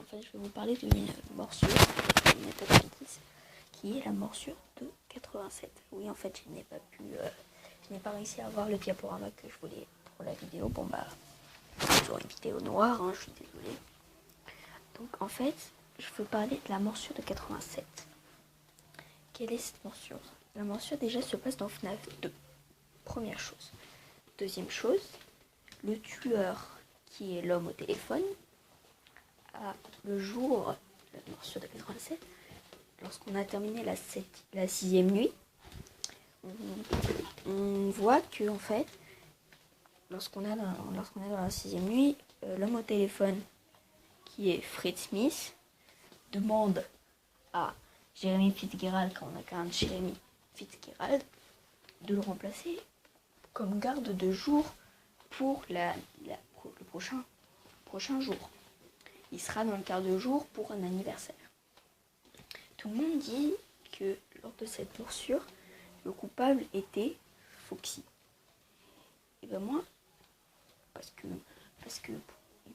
fait, je vais vous parler d'une morsure, une hépatitis, qui est la morsure de 87. Oui, en fait, je n'ai pas réussi à avoir le diaporama que je voulais pour la vidéo. Bon, bah, toujours une vidéo noire, hein, je suis désolée. Donc, en fait, je veux parler de la morsure de 87. Quelle est cette morsure? La morsure, déjà, se passe dans FNAF 2. Première chose. Deuxième chose, le tueur, qui est l'homme au téléphone, le jour de la morsure de 87, lorsqu'on a terminé la 6e nuit, on voit que, en fait, lorsqu'on est dans la 6e nuit, l'homme au téléphone, qui est Fred Smith, demande à Jeremy Fitzgerald, quand on incarne Jeremy Fitzgerald, de le remplacer comme garde de jour pour le prochain jour. Il sera dans le quart de jour pour un anniversaire. Tout le monde dit que lors de cette morsure, le coupable était Foxy. Et ben moi, parce que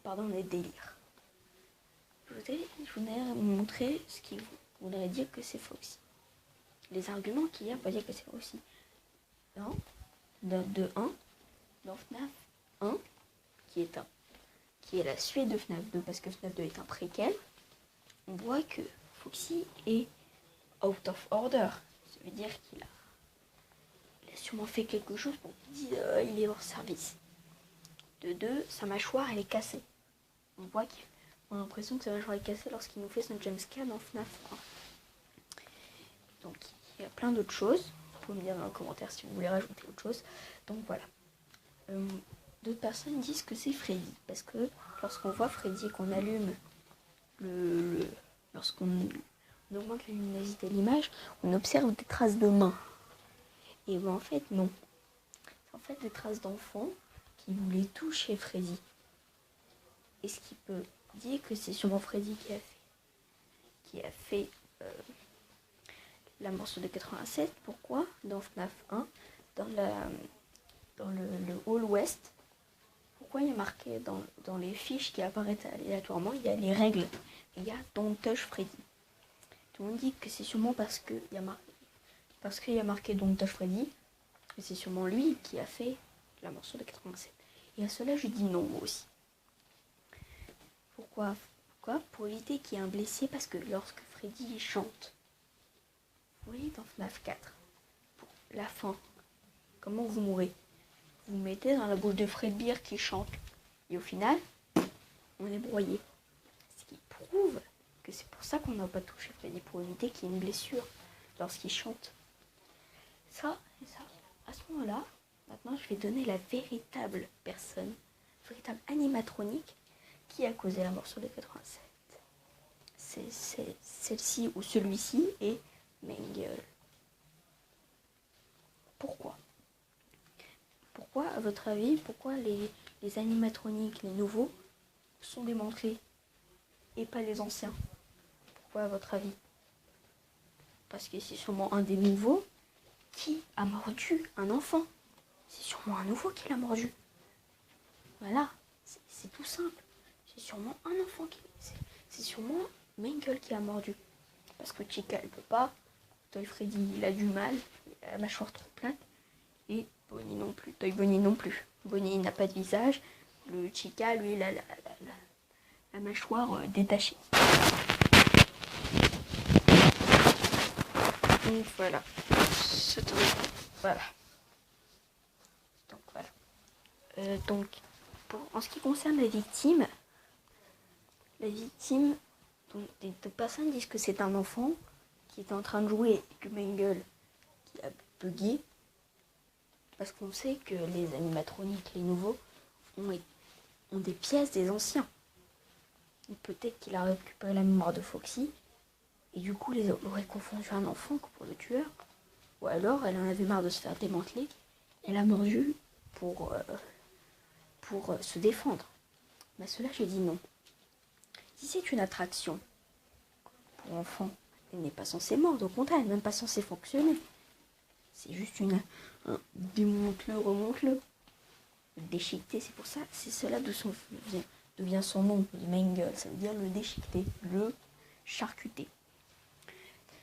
pardon les délires, je voudrais vous montrer ce qui voudrait dire que c'est Foxy. Les arguments qu'il y a pour dire que c'est Foxy. Dans FNAF 1, qui est la suite de FNAF 2, parce que FNAF 2 est un préquel, on voit que Foxy est out of order. Ça veut dire qu'il a sûrement fait quelque chose pour dire il est hors service. De deux, sa mâchoire elle est cassée. On a l'impression que sa mâchoire est cassée lorsqu'il nous fait son jumpscare dans FNAF 1. Donc il y a plein d'autres choses. Vous pouvez me dire dans les commentaires si vous voulez rajouter autre chose. Donc voilà. D'autres personnes disent que c'est Freddy, parce que lorsqu'on voit Freddy, qu'on allume lorsqu'on augmente la luminosité de l'image, on observe des traces de mains. Et ben en fait non. C'est en fait des traces d'enfants qui voulaient toucher Freddy. Et ce qui peut dire que c'est sûrement Freddy qui a fait la morsure de 87. Pourquoi? Dans FNAF 1, dans le hall ouest, pourquoi il y a marqué dans les fiches qui apparaissent aléatoirement, il y a les règles, il y a Don't Touch Freddy. Tout le monde dit que c'est sûrement parce qu'il y a marqué Don't Touch Freddy, que c'est sûrement lui qui a fait la morsure de 87. Et à cela je dis non moi aussi. Pourquoi? Pour éviter qu'il y ait un blessé, parce que lorsque Freddy chante, vous voyez dans FNAF 4, pour la fin, comment vous mourrez? Vous mettez dans la bouche de Fred Beer qui chante. Et au final, on est broyé. Ce qui prouve que c'est pour ça qu'on n'a pas touché Freddy, pour éviter qu'il y ait une blessure lorsqu'il chante. Ça et ça. À ce moment-là, maintenant je vais donner la véritable personne, véritable animatronique qui a causé la morsure de 87. C'est celle-ci ou celui-ci est Mengele. Pourquoi, à votre avis, pourquoi les animatroniques, les nouveaux, sont démantelés et pas les anciens? Pourquoi, à votre avis? Parce que c'est sûrement un des nouveaux qui a mordu un enfant. C'est sûrement un nouveau qui l'a mordu. Voilà, c'est tout simple. C'est sûrement un enfant c'est sûrement Mengele qui a mordu. Parce que Chica, elle peut pas. Toy Freddy, il a du mal. Il a la mâchoire trop plate. Et Bonnie non plus. Toy Bonnie non plus. Bonnie n'a pas de visage. Le Chica, lui, il a la mâchoire détachée. Donc voilà. Voilà. Donc voilà. En ce qui concerne la victime, donc, des personnes disent que c'est un enfant qui était en train de jouer et que Mengele qui a bugué. Parce qu'on sait que les animatroniques, les nouveaux, ont des pièces des anciens. Peut-être qu'il a récupéré la mémoire de Foxy et du coup les aurait confondu un enfant pour le tueur. Ou alors elle en avait marre de se faire démanteler. Elle a mordu pour se défendre. Mais cela, je dis non. Si c'est une attraction pour enfants, elle n'est pas censée mordre. Au contraire, elle n'est même pas censée fonctionner. C'est juste démonte-le, remonte-le. Déchiqueté, c'est pour ça, c'est cela d'où devient son nom, The Mangle, ça veut dire le déchiqueté, le charcuté.